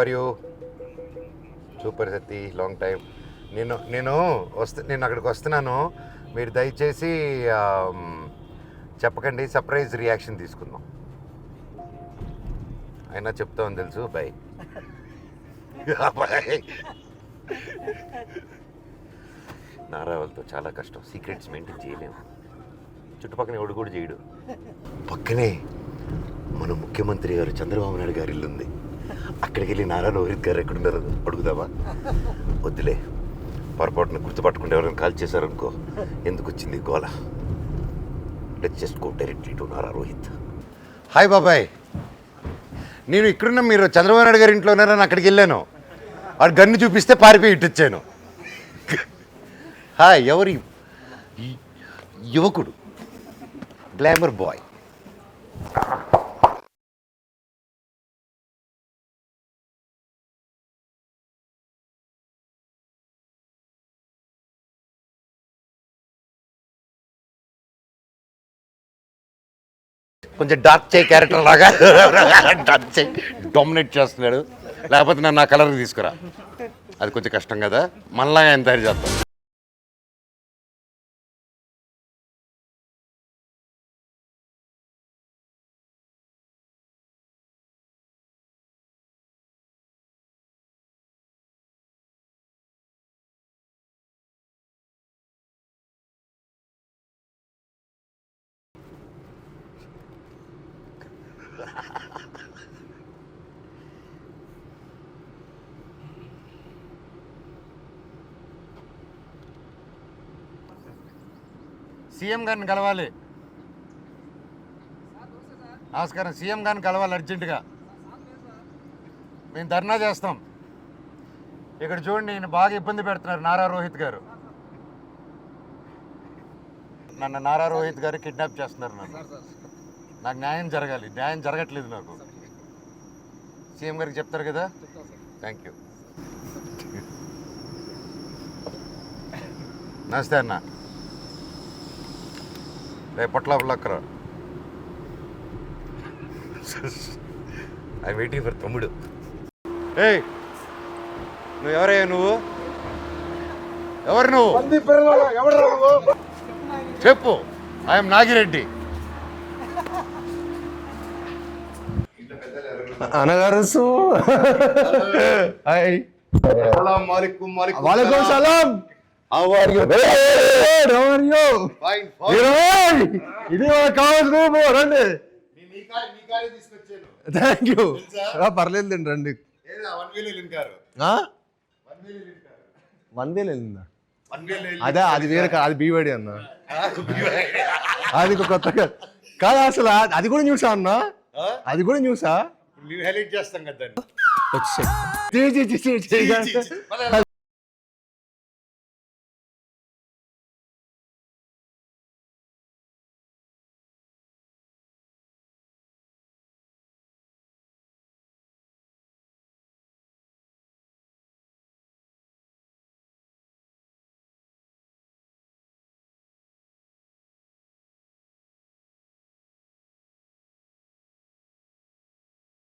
Are you? Super Satti, long time. నేను అక్కడికి వస్తున్నాను. మీరు దయచేసి చెప్పకండి, సర్ప్రైజ్ రియాక్షన్ తీసుకుందాం. అయినా చెప్తామని తెలుసు. బై. నారా వాళ్ళతో చాలా కష్టం, సీక్రెట్స్ మెయింటైన్ చేయలేము. చుట్టుపక్కల ఎవడు కూడా చేయడు. పక్కనే మన ముఖ్యమంత్రి గారు చంద్రబాబు నాయుడు గారి ఇల్లు ఉంది. అక్కడికి వెళ్ళి నారా రోహిత్ గారు ఎక్కడున్నారు అడుగుదామా? వద్దులే, పొరపాటున గుర్తుపట్టుకుంటే ఎవరైనా కాల్ చేశారనుకో, ఎందుకు వచ్చింది గోల. Let's just go directly to Nara Rohit. Hi బాబాయ్, నేను ఇక్కడున్న మీరు చంద్రబాబు నాయుడు గారి ఇంట్లో ఉన్నారని అక్కడికి వెళ్ళాను. వాడు గన్ను చూపిస్తే పారిపోయి ఇట్టొచ్చాను. హాయ్, ఎవరి యువకుడు, గ్లామర్ బాయ్. కొంచెం డార్క్ చేయి క్యారెక్టర్ లాగా డార్క్ చేయి డామినేట్ చేస్తున్నాడు. లేకపోతే నన్ను నా కలర్కి తీసుకురా, అది కొంచెం కష్టం కదా. మనలాగా ఆయన తయారు చేస్తాం. సీఎం గారిని కలవాలి. నమస్కారం, సీఎం గారిని కలవాలి అర్జెంటుగా. మేము ధర్నా చేస్తాం. ఇక్కడ చూడండి, నేను బాగా ఇబ్బంది పెడుతున్నారు నారా రోహిత్ గారు. నన్ను నారా రోహిత్ గారు కిడ్నాప్ చేస్తున్నారు. నాకు న్యాయం జరగాలి, న్యాయం జరగట్లేదు నాకు. సీఎం గారికి చెప్తారు కదా. Thank you. నమస్తే అన్న. రేపట్ల అక్కర ఐ వెయిటింగ్ ఫర్ తమ్ముడు. ఏయ్, నువ్వు ఎవరయ్యా? నువ్వు ఎవరు? నువ్వు చెప్పు. ఐఎమ్ నాగిరెడ్డి. అనగారు వాలేకుం సలాం. ఇది కావాలి రండి. Thank you. పర్లేదు రండి. 1,000 వెళ్ళిందా? అదే, అది వేరే, అది బీవాడి అన్న. అది కొత్తగా కాదు అసలు. అది కూడా చూసా అన్న, అది కూడా చూసా. చేస్తాం కదా.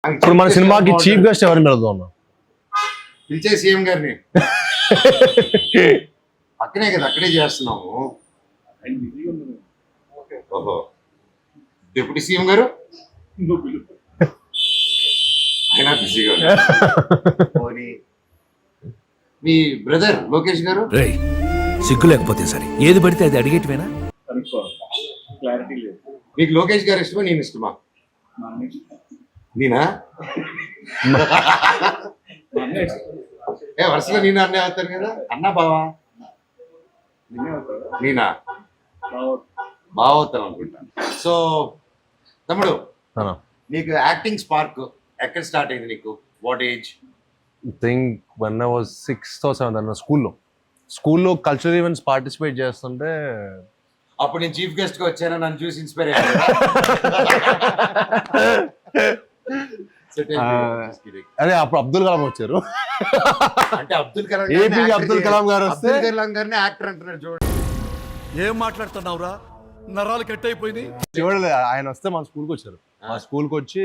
ఇప్పుడు మన సినిమాకి చీఫ్ గెస్ట్ ఎవరిని పెడదాం? పిలిచే సీఎం గారిని. అక్కడే కదా, అక్కడే చేస్తున్నాము. ఓహో, డిప్యూటీ సీఎం గారు ఆయన బిజీగా ఉన్నారు. మీ బ్రదర్ లోకేష్ గారు సిగ్గు లేకపోతే సరే, ఏది పడితే అది అడిగేటివేనా? మీకు లోకేష్ గారు ఇష్టమా, నేను ఇష్టమా? నేనా? వరుసలో నేను అన్నే అవుతాను కదా. అన్నా బావా? నేనా? బాగా అవుతాను అనుకుంటా. సో తమ్ముడు, నీకు యాక్టింగ్ స్పార్క్ ఎక్కడ స్టార్ట్ అయింది నీకు? What age? Think when I was 6th or 7th అన్న. స్కూల్లో కల్చరల్ ఈవెంట్స్ పార్టిసిపేట్ చేస్తుంటే అప్పుడు నేను చీఫ్ గెస్ట్ గా వచ్చాను, నన్ను చూసి ఇన్స్పైర్ అయ్యాను. అదే అప్పుడు అబ్దుల్ కలాం వచ్చారు. అంటే అబ్దుల్ కలాం, ఏపీ అబ్దుల్ కలాం గారు వస్తే అబ్దుల్ కలాం గారిని యాక్టర్ అంటున్నారు. చూడండి, ఏం మాట్లాడుతున్నావురా, నరాలు కట్ అయిపోయింది. చూడలే, ఆయన వస్తే మన స్కూల్కి వచ్చారు. మా స్కూల్కి వచ్చి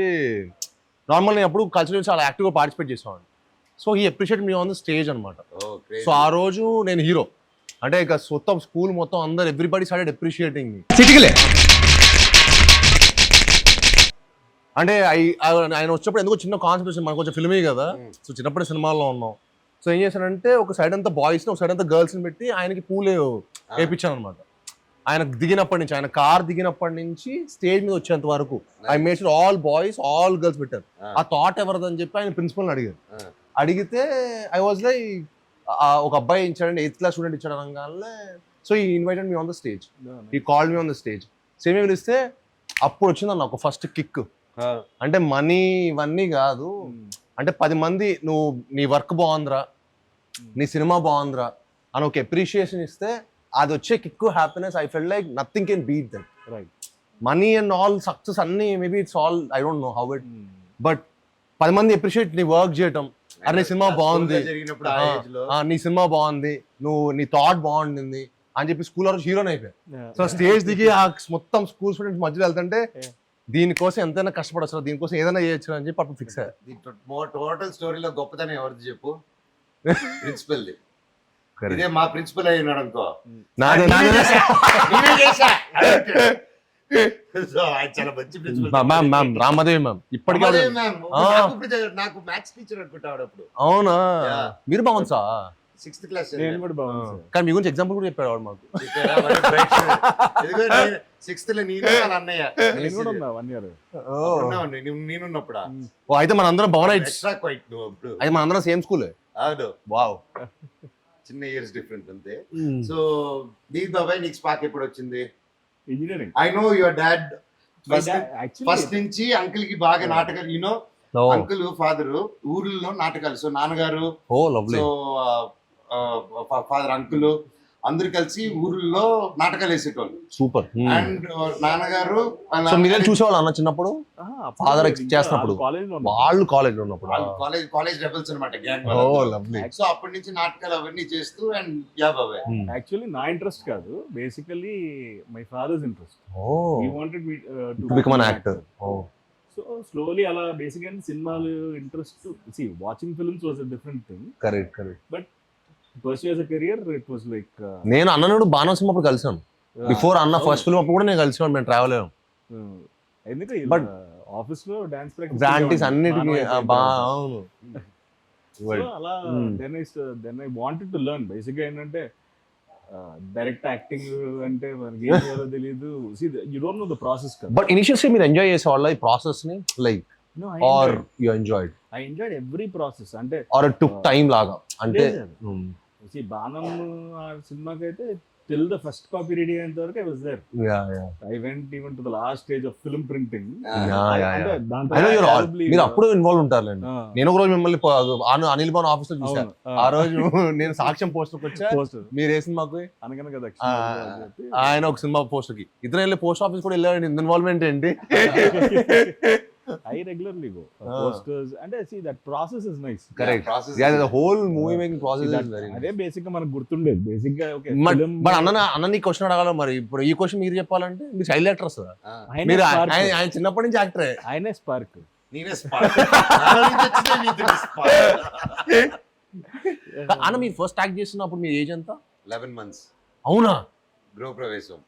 నార్మల్ నేను అప్పుడు కల్చరల్ ఈవెంట్స్ చాలా యాక్టివ్గా పార్టిసిపేట్ చేసేవాడిని. So he appreciate me on the stage అనమాట. Oh, crazy. సో ఆ రోజు నేను హీరో అంటే ఇక మొత్తం స్కూల్ మొత్తం అందరు ఎవ్రీబడి స్టార్టెడ్ అప్రిషియేటింగ్ మీ. చిటికలే అంటే ఆయన వచ్చినప్పుడు ఎందుకో చిన్న కాన్సెప్ట్ వచ్చింది, మనకు కొంచెం ఫిల్మీ కదా, సో చిన్నప్పుడు సినిమాల్లో ఉన్నాం. సో ఏం చేశానంటే ఒక సైడ్ అంతా బాయ్స్ని ఒక సైడ్ అంతా గర్ల్స్ని పెట్టి ఆయనకి పూలే వేయించాను అనమాట. ఆయన దిగినప్పటి నుంచి, ఆయన కార్ దిగినప్పటి నుంచి స్టేజ్ మీద వచ్చేంత వరకు I made sure all boys all girls పెట్టారు. ఆ థాట్ ఎవరిదని చెప్పి ఆయన ప్రిన్సిపల్ని అడిగారు. అడిగితే ఐ వాజ్ లైక్ ఒక అబ్బాయి ఇచ్చాడండి, 8th క్లాస్ స్టూడెంట్ ఇచ్చాడు అనగానే. So he invited me on the stage, he called me on the stage. Same ఏమి ఇస్తే అప్పుడు వచ్చిందన్న ఒక ఫస్ట్ కిక్. అంటే మనీ ఇవన్నీ కాదు, అంటే 10 మంది నువ్వు నీ వర్క్ బాగుందిరా, నీ సినిమా బాగుందిరా అని ఒక అప్రిషియేషన్ ఇస్తే అది వచ్చే kick, happiness, I felt like nothing can beat that. Right. Money and all success అన్ని maybe it's all I don't know how it, but 10 మంది అప్రిషియేట్ నీ వర్క్ చేయటం, అరే నీ సినిమా బాగుంది, నీ సినిమా బాగుంది, నీ థాట్ బాగుండింది అని చెప్పి స్కూల్ రోజు హీరోని అయిపోయారు. సో స్టేజ్ దిగి ఆ మొత్తం స్కూల్ స్టూడెంట్స్ మధ్యలో వెళ్తుంటే దీనికోసం ఎంతైనా కష్టపడచ్చు, దీనికోసం ఏదైనా చేయొచ్చు అని చెప్పి అప్పుడు ఫిక్స్ అయ్యారు. టోటల్ స్టోరీలో గొప్పతనం ఎవరిది చెప్పు? ప్రిన్సిపల్. ఇదే మా ప్రిన్సిపల్ అయి ఉన్నాడు అనుకో, చాలా మంచి ప్రిన్సిపల్. మ్యామ్ రామదేవి మ్యామ్ ఇప్పటికే నాకు మ్యాథ్స్ టీచర్ అనుకుంటాడు అప్పుడు. అవునా, మీరు బాగుంది సార్ 6th క్లాస్. నేను కూడా బాగుంది. కానీ మీ గురించి ఎగ్జాంపుల్ కూడా చెప్పాడు వాడు మాకు. 6th లో నేను వాళ్ళ అన్నయ్య నేను కూడా ఉన్నా 1 year. నేనున్నప్పుడు అయితే మన అందరం బాగున్నా, ఎక్స్ట్రా క్వైట్ నువ్వు అప్పుడు. అయితే మన అందరం సేమ్ స్కూల్. అవును, వావ్, చిన్న ఇయర్స్ డిఫరెన్స్ అంతే. సో దీప్ బాబాయ్ నీకు స్పార్క్ ఎప్పుడు వచ్చింది? Engineering. I know your dad Actually, first నుంచి అంకుల్ కి బాగా నాటకాలు, యూనో అంకుల్ ఫాదర్ ఊర్లో నాటకాలు. సో నాన్నగారు, ఓ లవ్లీ, సో ఫాదర్ అంకుల్ అందరు కలిసి ఊర్లో నాటకాలు వేసేటోళ్ళు. సూపర్. అండ్ నాన్నగారు సో మీరేం చూసేవాళ్ళు అన్న చిన్నప్పుడు, ఫాదర్ చేస్తున్నప్పుడు? వాళ్ళు కాలేజ్ లో ఉన్నప్పుడు కాలేజ్ రెబల్స్ అనమాట, గ్యాంగ్. Oh lovely. సో అప్పటి నుంచి నాటకాలు అవన్నీ చేస్తూ అండ్ యా బాబాయ్. యాక్చువల్లీ నా ఇంట్రెస్ట్ కాదు, basically my father's interest. Oh he wanted me to become an actor. Oh so slowly అలా బేసిక్గా సినిమాలు ఇంట్రెస్ట్. సి watching films was a different thing, correct. But pursue as a career it was like నేను అన్ననుడు Baanam cinema అప్పుడు కలిసాను. Before అన్న first film అప్పుడు కూడా నేను కలిసాను, మేము ట్రావెల్ అయ్యాం. ఎందుకంటే బట్ ఆఫీస్ లో డాన్స్ ప్రాక్టీస్ అన్నిటికీ అవును. అలా then I wanted to learn. బేసిక్గా ఏంటంటే డైరెక్ట్ యాక్టింగ్ అంటే మనకి ఏం చేయాలో తెలియదు. You don't know the process కదా. బట్ ఇనిషియల్లీ మీరు ఎంజాయ్ చేసేవాళ్ళ ఈ ప్రాసెస్ ని, like are you enjoyed? I enjoyed every process. అంటే ఆర్ ఇట్ టుక్ టైం లాగా? అంటే బాణం ఆ సినిమాకి అయితే till the first copy ready అయ్యేంత వరకు I was there. I went even to the last stage of film printing. మీరు అప్పుడు ఇన్వాల్వ్ ఉంటారులేండి. నేను ఒక రోజు మిమ్మల్ని అనిల్ భవన్ ఆఫీస్ లో చూసాను. ఆ రోజు నేను సాక్ష్యం పోస్టర్ వచ్చా, మీరు వేసిన మాకు అనగనగా ఆయన ఒక సినిమా పోస్టర్ కి ఇద్దరు వెళ్ళి పోస్ట్ ఆఫీస్ కూడా వెళ్ళాడు. ఇన్వాల్వ్మెంట్ ఏంటి? I regularly go posters and I see that process is nice. Correct. Yeah, the whole movie making process is very nice. అదే బేసిక్ గా మనకు గుర్తుండేది. బేసిక్ గా ఓకే. బట్ అన్న నీ క్వశ్చన్ అడగాల మరి. ఇప్పుడు ఈ క్వశ్చన్ మీరు చెప్పాలంటే మీరు చైల్డ్ యాక్టర్స్ కదా, మీరు ఆయన చిన్నప్పటి నుంచి యాక్టరే. ఆయనే స్పార్క్, నేనే స్పార్క్. అన్న మీరు ఫస్ట్ యాక్ట్ చేస్తున్నప్పుడు మీ ఏజ్ ఎంత? 11 months. అవునా? గృహప్రవేశం.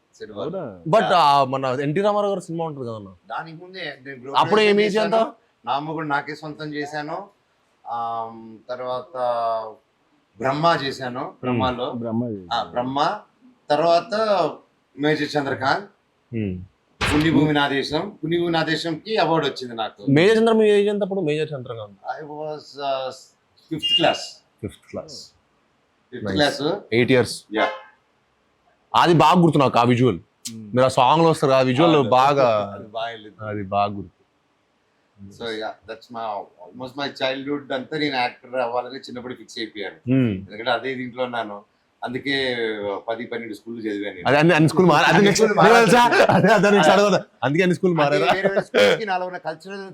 బట్ మన ఎన్టీ రామారావు గారు సినిమా ఉంటుంది కదా, దానికి ముందే అప్పుడు ఏమి ఏజ్ ఎంత? నా అమ్మ నాకే సొంతం చేశాను. తర్వాత బ్రహ్మ చేశాను. బ్రహ్మలో బ్రహ్మ తర్వాత మేజర్ చంద్రకాంత్, పుణ్యభూమి నాదేశం. పుణ్యభూమి నాదేశంకి అవార్డు వచ్చింది నాకు. మేజర్ చంద్ర మీ ఏజ్ ఎంత అప్పుడు? Major Chandrakanth I was 5th class. 5th class. 8 years. అది బాగా గుర్తు నాకు ఆ విజువల్. మీరు ఆ సాంగ్ లో వస్తారు, ఆ విజువల్ బాగా అది బాగా గుర్తు. So yeah that's my almost my childhood అంతా నేను యాక్టర్ అవ్వాలని చిన్నప్పుడు ఫిక్స్ అయిపోయాను. ఎందుకంటే అదే దీంట్లో ఉన్నాను. అందుకే 10-12 స్కూల్ చదివాను. అన్ని స్కూల్ అందుకే అన్ని స్కూల్ మారారా? నాలో ఉన్న కల్చరల్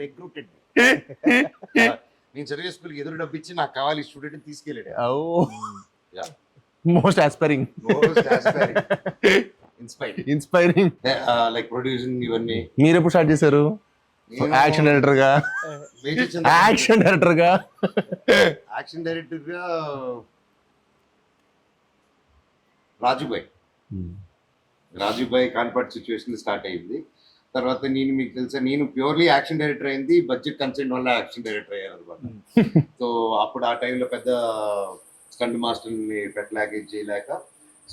రిక్రూటెడ్. నేను చదివే స్కూల్కి ఎదురు డబ్బిచ్చి నాకు కావాలి స్టూడెంట్ తీసుకెళ్ళాడు. Most aspiring inspiring. Like producing ఇవన్నీ. మీరు ఎప్పుడు స్టార్ట్ చేశారు? యాక్షన్ డైరెక్టర్ గా యాక్షన్ డైరెక్టర్ గా యాక్షన్ డైరెక్టర్ గా రాజుబాయ్ కాన్పర్ట్ సిచ్యువేషన్ స్టార్ట్ అయింది. తర్వాత నేను మీకు తెలుసా నేను ప్యూర్లీ యాక్షన్ డైరెక్టర్ అయింది బడ్జెట్ కన్సెంట్ వల్ల యాక్షన్ డైరెక్టర్ అయ్యారు అనమాట. సో అప్పుడు ఆ టైంలో పెద్ద స్టంట్ మాస్టర్ని పెట్టలేక ఏం చేయలేక,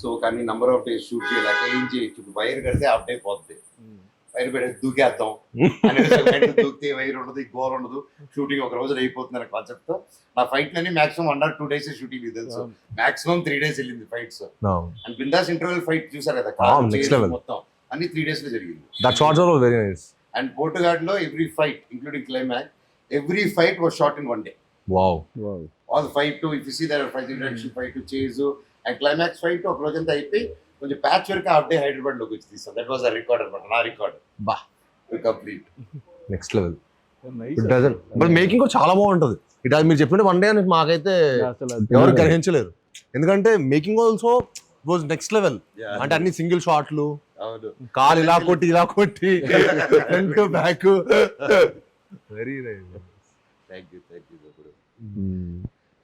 సో కానీ నంబర్ ఆఫ్ డేస్ షూట్ చేయలేక ఏం చేయొచ్చు, వైర్ కడితే అవుట్ అయిపోద్ది, వైర్ పెడితే దూకేద్దాం అనేది దూకితే వైర్ ఉండదు, గోల్ ఉండదు, షూటింగ్ ఒక రోజు అయిపోతుంది అనే కాన్సెప్ట్ తో నా ఫైట్ లని మాక్సిమం 1 or 2 days షూటింగ్ తెలుసు, మాక్సిమం 3 days వెళ్ళింది ఫైట్స్. అండ్ బిందాస్ ఇంటర్వెల్ ఫైట్ చూసారు కదా మొత్తం అన్ని 3 days లో జరిగింది. That shots are very nice. And పోర్టుగాడ్ లో every fight including climax every fight was shot in 1 day. Wow. All fight to if you see that fight introduction fight to chase and climax fight ఒక రోజంతా అయిపోయి కొంచెం patch work half day Hyderabad లోకి వచ్చి తీసాం. That was the record అన్నమాట, నా record. బా, complete next level. But making కూడా చాలా బాగుంటది. ఇట్ మీరు చెప్పినట్టు 1 day అని మాకైతే ఎవరు గ్రహించలేరు, ఎందుకంటే making also was next level. అంటే అన్ని సింగిల్ షాట్లు, కాలు ఇలా కొట్టి front back. Very nice. Thank you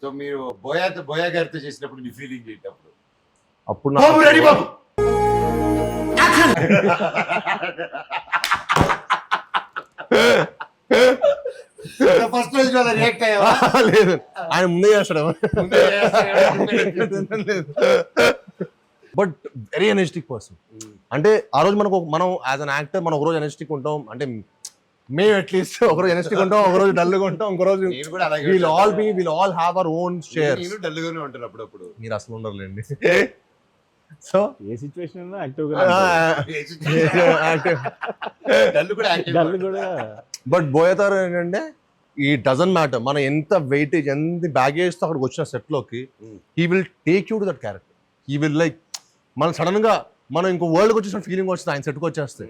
so మీరు బోయా గారితో చేసినప్పుడు మీ ఫీలింగ్ ఏంటప్పుడు? అప్పుడు ఫస్ట్ రోజు రియాక్ట్ అయ్యావా? లేదు, ఆయన ముందే చేస్తాడు. But very energetic person. అంటే ఆ రోజు మనం యాజ్ అన్ యాక్టర్ మనం ఒకరోజు ఎనర్జెటిక్ ఉంటాం, అంటే మేము అట్లీస్ట్ ఒకరోజు ఎనర్జెటిక్ ఉంటాం, ఒకరోజు డల్ గా ఉంటాం, ఇంకో రోజు will all have our own share. నేను డల్ గానే ఉంటాను అప్పుడప్పుడు, మీరు అసలు ఉండరులేండి. సో ఏ సిచ్యువేషన్ యాక్టివ్ కూడా. బట్ బోయతారు ఏంటంటే ఈ డజన్ మ్యాటర్ మన ఎంత వెయిటేజ్ ఎంత బ్యాగేజ్ తో అక్కడికి వచ్చిన సెట్ లోకి he will take you to that character. He will like మనం సడన్ గా మనం ఇంకో వరల్డ్కి వచ్చేసిన ఫీలింగ్ వస్తుంది ఆయన సెట్కి వచ్చేస్తే.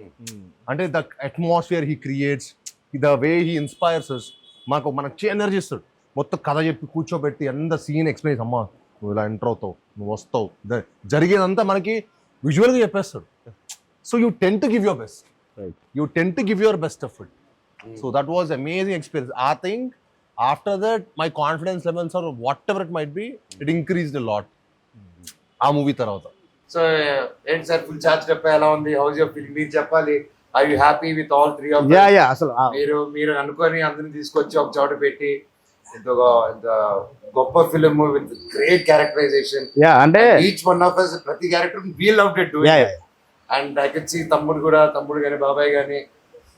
అంటే the atmosphere he creates, the way he inspires us. మనకు ఎనర్జీ ఇస్తాడు, మొత్తం కథ చెప్పి కూర్చోబెట్టి ఎంత సీన్ ఎక్స్ప్లెయిన్, అమ్మా నువ్వు ఇలా ఎంటర్ అవుతావు, నువ్వు వస్తావు, జరిగేదంతా మనకి విజువల్గా చెప్పేస్తాడు. So you tend to give your best of it. So that was amazing experience. I think after that my confidence levels or whatever it might be, it increased a lot ఆ movie తర్వాత. So ఏంటి sir, full charge చెప్పా ఎలా ఉంది, how's your feeling మీరు చెప్పాలి. I you happy with all 3 of them? అసలు మీరు అనుకొని అందరిని తీసుకొచ్చి ఒక చోట పెట్టి ఇంత గొప్ప ఫిల్మ్ విత్ గ్రేట్ క్యారెక్టరైజేషన్. అంటే ఈచ్ వన్ ఆఫ్ us ప్రతి character we loved it doing it. And I can see తమ్ముడు గాని బాబాయ్ గాని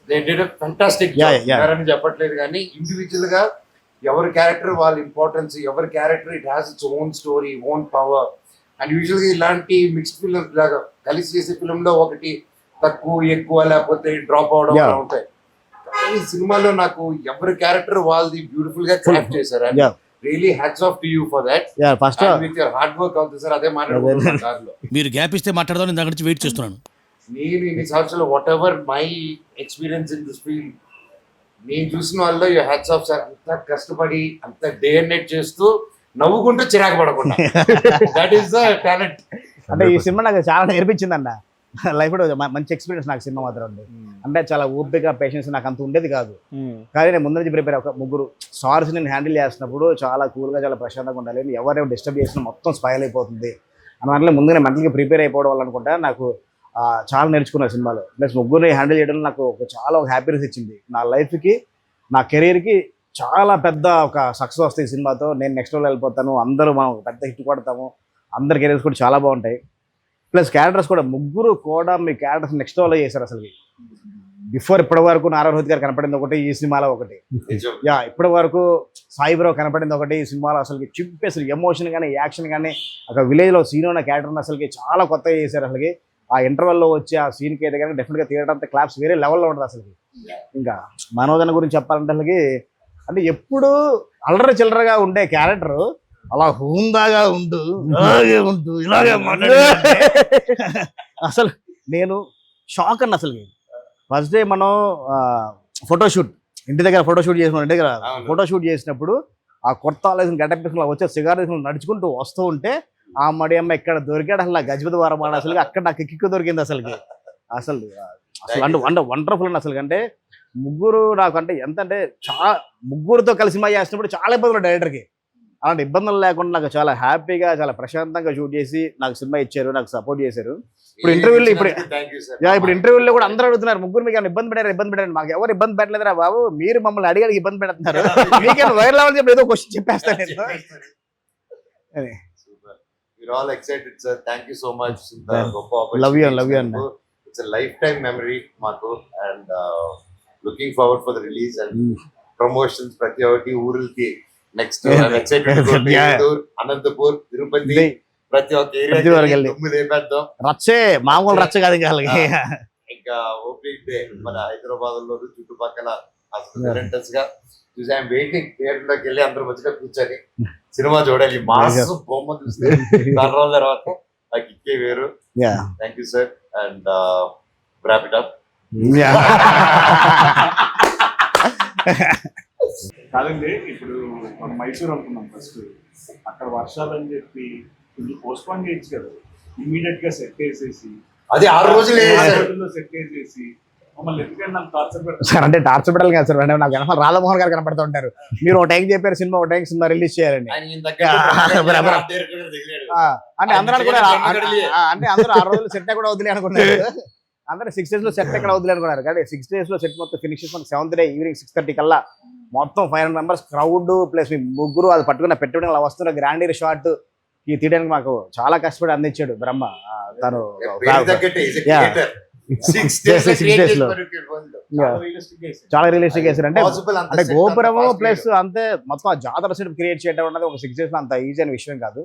they did a fantastic job అని చెప్పట్లేదు, కానీ ఇండివిజువల్ గా ఎవరి క్యారెక్టర్ వాళ్ళ ఇంపార్టెన్స్, ఎవరి character it has its own story, own power. And usual గా ఇలాంటి మిక్స్డ్ ఫిల్మ్ లాగా కలిసి చేసే ఫిల్మ్ లో ఒకటి తక్కువ ఎక్కువ లేకపోతే డ్రాప్ అవడం ఉంటాయి. ఈ సినిమాలో నాకు ఎవరి క్యారెక్టర్ వాళ్ళది బ్యూటిఫుల్ గా క్రాఫ్ట్ చేశారు. Really hats off to you for that. First with your hard work అవుతుంది సార్. అదే మాట్లాడుతున్నాను, మీరు గ్యాప్ ఇస్తే మాట్లాడదాం, ఇందాక నుంచి వెయిట్ చేస్తున్నాను. నేను ఇన్ని సంవత్సరాలు what ever my experience in this field, నేను చూసిన వాళ్ళలో యూ హ్యాట్స్ ఆఫ్ సార్. అంత కష్టపడి అంత డే అండ్ నైట్ చేస్తూ నవ్వుకుంటూ చిరాకు పడకుండా, దట్ ఈస్ ద టాలెంట్. అంటే ఈ సినిమా నాకు చాలా నేర్పించింది అన్న లైఫ్ లో. మంచి ఎక్స్పీరియన్స్ నాకు సినిమా మాత్రం ఉంది. అంటే చాలా ఓపిక పేషెన్స్ నాకు అంత ఉండేది కాదు, కానీ నేను ముందు నుంచి ప్రిపేర్ ఒక 3 సార్స్ నేను హ్యాండిల్ చేస్తున్నప్పుడు చాలా కూల్గా చాలా ప్రశాంతంగా ఉండాలి. ఎవరైనా డిస్టర్బ్ చేసినా మొత్తం స్పాయిల్ అయిపోతుంది అన్నట్లు ముందుగానే మెంటల్గా ప్రిపేర్ అయిపోవడం వల్ల అనుకుంటా నాకు చాలా నేర్చుకున్న సినిమాలో. ప్లస్ 3 హ్యాండిల్ చేయడం నాకు చాలా హ్యాపీనెస్ ఇచ్చింది. నా లైఫ్కి నా కెరీర్కి చాలా పెద్ద ఒక సక్సెస్ వస్తాయి ఈ సినిమాతో. నేను నెక్స్ట్ లెవెల్ వెళ్ళిపోతాను, అందరూ మనం పెద్ద హిట్ కొడతాము, అందరి కెరీర్స్ కూడా చాలా బాగుంటాయి. ప్లస్ క్యారెక్టర్స్ కూడా 3 కూడా మీ క్యారెక్టర్స్ నెక్స్ట్ లెవెల్లో చేశారు. అసలు బిఫోర్ ఇప్పటి వరకు నారా రోహిత్ గారు కనపడింది ఒకటి, ఈ సినిమాలో ఒకటి. ఇప్పటి వరకు సాయిబ్రావు కనపడింది ఒకటి, ఈ సినిమాలో అసలు చింపేసి ఎమోషన్ కానీ యాక్షన్ కానీ ఒక విలేజ్లో సీన్ ఉన్న క్యారెక్టర్ని అసలుకి చాలా కొత్తగా చేశారు. అసలుకి ఆ ఇంటర్వెల్లో వచ్చి ఆ సీన్కి అయితే కానీ డెఫినెట్గా తీయడం క్లాప్స్ వేరే లెవెల్లో ఉంటుంది అసలుకి. ఇంకా మనోజన గురించి చెప్పాలంటే అసలుకి అంటే ఎప్పుడు అల్లరి చిల్లరగా ఉండే క్యారెక్టర్ అలా హుందాగా ఉంటూ ఇలాగే అసలు నేను షాక్ అన్న. అసలు ఫస్ట్ డే మనం ఫోటోషూట్ ఇంటి దగ్గర ఫోటోషూట్ చేసిన ఇంటి దగ్గర ఫోటోషూట్ చేసినప్పుడు ఆ కొత్త ఆలోచన గడ్డ వచ్చే సిగార్ నడుచుకుంటూ వస్తూ ఉంటే ఆ మడి అమ్మ ఇక్కడ దొరికాడు. అసలు గజపతి వారం అసలు అక్కడ నాకు కిక్కు దొరికింది అసలుకి. అసలు అంటే వండర్ఫుల్ అండి. అసలు అంటే ముగ్గురు నాకు అంటే ఎంత అంటే చాలా ముగ్గురుతో కలిసి సినిమా చేసినప్పుడు చాలా ఇబ్బందులు డైరెక్టర్కి. అలాంటి ఇబ్బందులు లేకుండా నాకు చాలా హ్యాపీగా చాలా ప్రశాంతంగా షూట్ చేసి నాకు సినిమా ఇచ్చారు, నాకు సపోర్ట్ చేశారు. ఇప్పుడు ఇంటర్వ్యూలో ఇప్పుడు ఇంటర్వ్యూలో కూడా అందరూ అడుగుతున్నారు ముగ్గురు మీకు ఏమైనా ఇబ్బంది పెట్టారు. మాకు ఎవరు ఇబ్బంది పెట్టలేదురా బాబు, మీరు మమ్మల్ని అడిగారు ఇబ్బంది పెడుతున్నారు, మీకేమైనా వైరల్ అవ్వాలని చెప్పి ఏదో క్వశ్చన్ చెప్పేస్తాను నేను. We're all excited, sir. Thank you so much. Love you and it's a lifetime memory మాకు, and looking forward for the release and promotions. ప్రతి ఒక్కటి ఊరులకి నెక్స్ట్ అనంతపూర్, తిరుపతి, ప్రతి ఒక్క ఏరియా లేపేద్దాం. రచ్చే మామూలు రచ్చ కాదు ఇంకా ఓపెనింగ్ డే మన హైదరాబాద్ లో చుట్టుపక్కల రెంటర్స్ గా చూసి ఐఎమ్ వెయిటింగ్. థియేటర్ లోకి వెళ్ళి అందరూ మంచిగా కూర్చొని సినిమా చూడాలి. మాస్ బొమ్మ చూస్తే దాని రోజుల తర్వాత నాకు ఇక్కే వేరు. Thank you sir and wrap it up. కాదండి, ఇప్పుడు మనం మైసూర్ అనుకున్నాం ఫస్ట్, అక్కడ వర్షాలు అని చెప్పి పోస్ట్పోన్ చేయొచ్చు కదా, ఇమీడియట్ గా సెట్ వేసేసి అది 6 రోజులు సెట్ వేసేసి మమ్మల్ని ఎందుకంటే నాకు టార్చర్ పెడతారు సార్. అంటే టార్చర్ పెట్టాలి కదా సార్, నాకు వెనకాల రాధామోహన్ గారు కనపడుతూ ఉంటారు. మీరు ఒక టైం చెప్పారు సినిమా, ఒక టైం సినిమా రిలీజ్ చేయాలండి అంటే అందరూ కూడా అంటే అందరూ 6 రోజులు సెట్ కూడా వదిలే అనుకున్నారు. అందరూ 6 days లో సెట్ ఎక్కడ వదిలే అనుకున్నారు. కానీ 6 days లో సెట్ మొత్తం ఫినిష్ చేసుకుని 7th day ఈవినింగ్ 6:30 కల్లా మొత్తం 500 members క్రౌడ్ ప్లస్ మీ ముగ్గురు అది పట్టుకున్న పెట్టుబడి అలా వస్తున్న గ్రాండీ షాట్ ఈ తీయడానికి మాకు చాలా కష్టపడి అందించాడు బ్రహ్మ. తను 6 days లో చాలా రియలిస్టిక్ చేశారు. అంటే గోపురము ప్లస్ అంతే మొత్తం ఆ జాతర సెట్ క్రియేట్ చేయడం అన్నది ఒక 6 days లో అంత ఈజీ అయిన విషయం కాదు.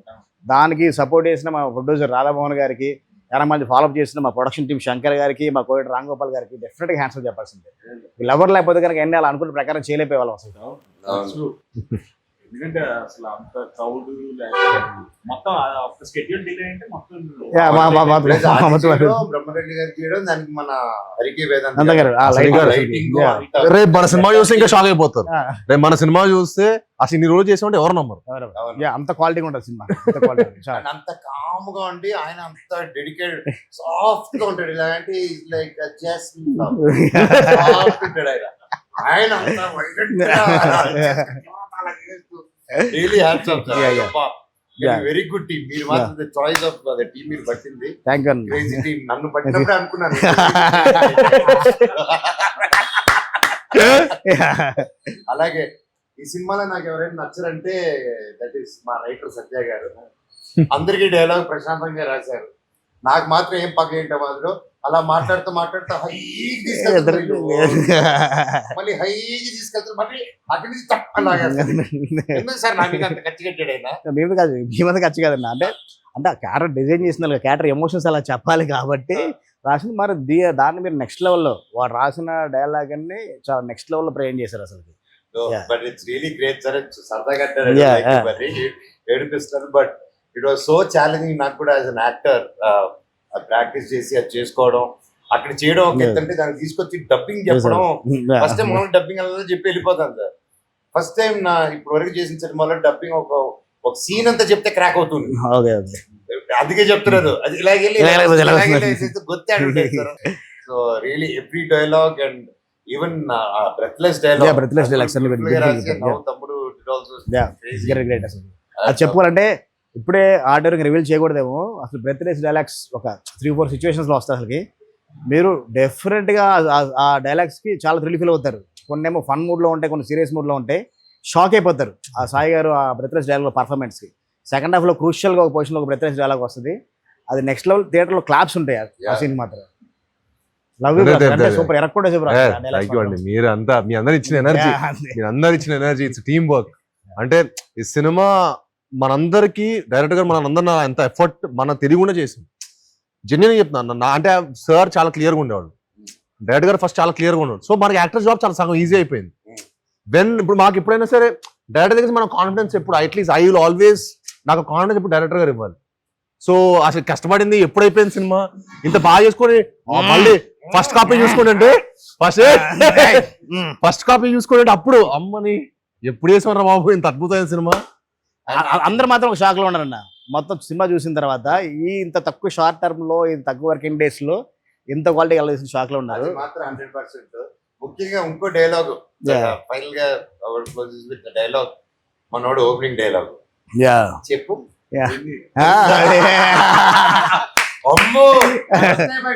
దానికి సపోర్ట్ చేసిన మా ప్రొడ్యూసర్ రాధామోహన్ గారికి, చాలా మంది ఫాలోఅప్ చేసిన మా ప్రొడక్షన్ టీం శంకర్ గారికి, మా కోవిడ్ రాంగోపాల్ గారికి డెఫినెట్గా హ్యాండ్స్ చెప్పాల్సిందే. వీళ్ళెవరు లేకపోతే కనుక ఎన్ని అలా అనుకున్న ప్రకారం చేయలేకపోయేవాళ్ళం అసలు. ఎందుకంటే అసలు అంత క్రౌడ్ మొత్తం స్కెడ్యూల్ డిలే అంటే మొత్తం బ్రహ్మరెడ్డి గారు చేయడం, దానికి మన హరికి వేదాంత రేపు మన సినిమా చూస్తే ఇంకా షాక్ అయిపోతారు. రేపు మన సినిమా చూస్తే అసలు ఇన్ని రోజులు చేసామంటే ఎవరు నమ్మరు. అంత క్వాలిటీ ఉంటుంది సినిమా, అంత కామ్ గా ఉండి ఆయన అంత డెడికేటెడ్ సాఫ్ట్ గా ఉంటాడు. ఇలాంటి లైక్ జస్ట్ సాఫ్ట్ ఉంటాడు ఆయన. ఆయన really hats off sir. Very good team. మీరు మాత్రం the choice of the team మీరు పట్టింది. Crazy team. నన్ను పట్టినప్పుడే అనుకున్నాను. అలాగే ఈ సినిమాలో నాకు ఎవరైనా నచ్చరంటే దట్ ఈస్ మా రైటర్ సత్య గారు. అందరికీ డైలాగ్ ప్రశాంతంగా రాశారు, నాకు మాత్రం ఏం పక్క ఏంటో మాత్రం అలా మాట్లాడుతూ హైకి తీసుకెళ్తారు, మళ్ళీ హైకి తీసుకెళ్తారు, మళ్ళీ అక్కడి నుంచి తప్పలాగా. ఎందుకు సార్ నా మీద అంత ఖర్చు కట్టాడు ఆయన? మేము కాదు, మీ మీద ఖర్చు కాదన్న. అంటే ఆ క్యారెక్టర్ డిజైన్ చేసిన క్యారెక్టర్ ఎమోషన్స్ అలా చెప్పాలి కాబట్టి రాసింది. మరి దాన్ని మీరు నెక్స్ట్ లెవెల్లో వాడు రాసిన డైలాగ్ అన్ని చాలా నెక్స్ట్ లెవెల్లో ప్రజెంట్ చేశారు అసలు. But it's really great sir. సరదాగా ఏడిపిస్తారు, but it was so challenging నాకు కూడా యాజ్ అన్ యాక్టర్. ప్రాక్టీస్ చేసి అది చేసుకోవడం, అక్కడ చేయడం ఒక ఎత్తంటే దాన్ని తీసుకొచ్చి డబ్బింగ్ చెప్పడం. ఫస్ట్ టైం మనం డబ్బింగ్ అలా చెప్పి వెళ్ళిపోతాను సార్. ఫస్ట్ టైం నా ఇప్పటి వరకు చేసిన సినిమాలో డబ్బింగ్ ఒక సీన్ అంతా చెప్తే క్రాక్ అవుతుంది. అందుకే చెప్తున్నారు అది ఇలాగే గొత్తాడు. So really every dialogue and even breathless dialogue తమ్ముడు అది చెప్పుకోవాలంటే ఇప్పుడే ఆర్డర్ రివీల్ చేయకూడదేమో. అసలు బ్రెత్లెస్ డైలాగ్స్ ఒక 3-4 సిచ్యువేషన్స్ లో వస్తాయి. అసలుకి మీరు డెఫినెట్ గా ఆ డైలాగ్స్ కి చాలా థ్రిల్ ఫీల్ అవుతారు. కొన్ని ఏమో ఫన్ మూడ్ లో ఉంటాయి, కొన్ని సీరియస్ మూడ్ లో ఉంటాయి. షాక్ అయిపోతారు ఆ సాయి గారు ఆ బ్రెత్లెస్ డైలాగ్ పర్ఫార్మెన్స్ కి. సెకండ్ హాఫ్ లో క్రూషియల్ గా ఒక పొజిషన్ లో ఒక బ్రెత్లెస్ డైలాగ్ వస్తుంది. అది నెక్స్ట్ లెవెల్. థియేటర్ లో క్లాప్స్ ఉంటాయి ఆ సీన్ మాత్రం. సూపర్ ఎరక్కుండా మీరు అంతా మీ అందరు ఇచ్చిన ఎనర్జీ ఇట్స్ టీమ్ వర్క్. అంటే ఈ సినిమా మనందరికి డైరెక్టర్ గారు మనందరూ ఎంత ఎఫర్ట్ మన తెలియకుండా చేసింది. జెన్యున్ చెప్తున్నాను. అంటే సార్ చాలా క్లియర్గా ఉండేవాడు, డైరెక్టర్ గారు ఫస్ట్ చాలా క్లియర్గా ఉండేవాడు. సో మనకి యాక్టర్ జాబ్ చాలా సగం ఈజీ అయిపోయింది. ఇప్పుడు మాకు ఎప్పుడైనా సరే డైరెక్టర్ దగ్గర మనం కాన్ఫిడెన్స్ ఎప్పుడు అట్లీస్ట్ ఐ విల్ ఆల్వేస్ నాకు కాన్ఫిడెన్స్ ఇప్పుడు డైరెక్టర్ గారు ఇవ్వాలి. సో అసలు కష్టపడింది ఎప్పుడు అయిపోయింది సినిమా ఇంత బాగా చేసుకొని మళ్ళీ ఫస్ట్ కాపీ చూసుకుంటే అప్పుడు అమ్మని ఎప్పుడు వేసామరా బాబు ఇంత అద్భుతమైన సినిమా. అందరు మాత్రం ఒక షాక్ లో ఉన్నారన్న. మొత్తం సినిమా చూసిన తర్వాత ఇంత తక్కువ షార్ట్ టర్మ్ లో ఇంత తక్కువ వర్కింగ్ డేస్ లో ఇంత క్వాలిటీ కలిసిన షాక్ లో ఉన్నారు. మాత్రం 100%. ముఖ్యంగా ఇంకో డైలాగ్ Yeah. ఫైనల్ గా విత్ డైలాగ్ మనోడు ఓపెనింగ్ డైలాగ్ యా చెప్పు Yeah. ఏంది? అదే. అమ్మో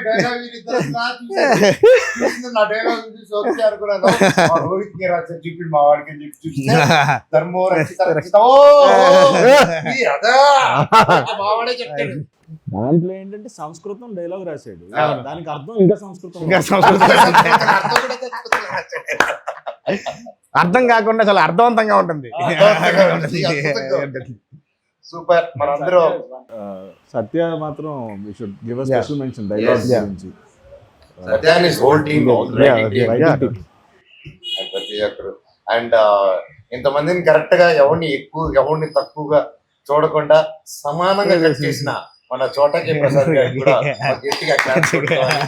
డైలాగ్ నా డైలాగ్ చూసి ఓకే అనుకున్నాను మా రోహిత్ కి రాశారు చూపి మా వాడికి అని చెప్పి చూస్తే ధర్మో రక్షిత రక్షిత ఓ ఈ అదా మా వాడే చెప్తాడు. దాంట్లో ఏంటంటే సంస్కృతం డైలాగ్ రాశాడు, దానికి అర్థం ఇంకా సంస్కృతం. ఇంకా అర్థం కాకుండా చాలా అర్థవంతంగా ఉంటుంది. సూపర్ మనందరం సత్య మాత్రం we should give a special mention dialogues Yes. గురించి. Satyan is whole team Yeah. ప్రతి ఒక్కరు అండ్ ఇంతమందిని కరెక్ట్ గా ఎవరిని ఎక్కువ ఎవరిని తక్కువగా చూడకుండా సమానంగా కట్ చేసిన మన చోటకి ప్రసాద్ గారికి కూడా ఒక గట్టిగా claps కొట్టుకోవాలి.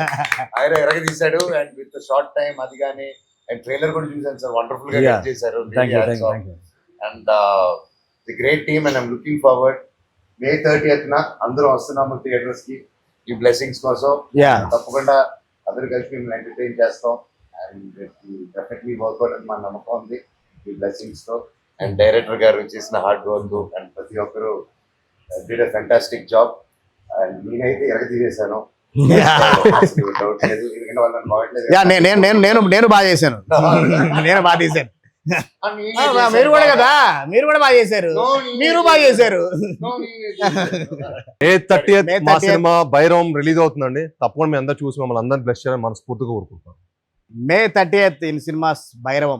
ఆయన ఎరగదీశాడు అండ్ విత్ షార్ట్ టైం అది కానీ అండ్ ట్రైలర్ కూడా చూసాను సార్, వండర్ఫుల్ గా Yeah. కట్ చేశారు. Thank you, thank you, thank you. And the great team and I'm looking forward May 30th అందరం వస్తున్నాము థియేటర్స్ కి ఈ బ్లెస్సింగ్స్ కోసం. Yeah. తప్పకుండా అందరూ కలిసి మేము ఎంటర్టైన్ చేస్తాం అండ్ డెఫినెట్లీ వర్క్అవుట్ అని మా నమ్మకం ఉంది ఈ బ్లెస్సింగ్స్ తో. అండ్ డైరెక్టర్ గారు చేసిన హార్డ్ వర్క్ అండ్ ప్రతి ఒక్కరు did a fantastic job and నేనైతే ఎరగతీసేసాను. డౌట్ లేదు, ఎందుకంటే వాళ్ళని బాగట్లేదు. యా, నేను బాగా చేశాను. నేను బాగా తీశాను. మీరు కూడా కదా, మీరు కూడా బాగా చేశారు. మీరు బాగా చేశారు. May 30th May మా 30th. సినిమా భైరవం రిలీజ్ అవుతుందండి. తప్పకుండా మీ అందరూ చూసి మమ్మల్ని అందరిని బ్లెస్ చేయాలని మనస్ఫూర్తిగా కోరుకుంటాం. May 30th in cinemas Bhairavam.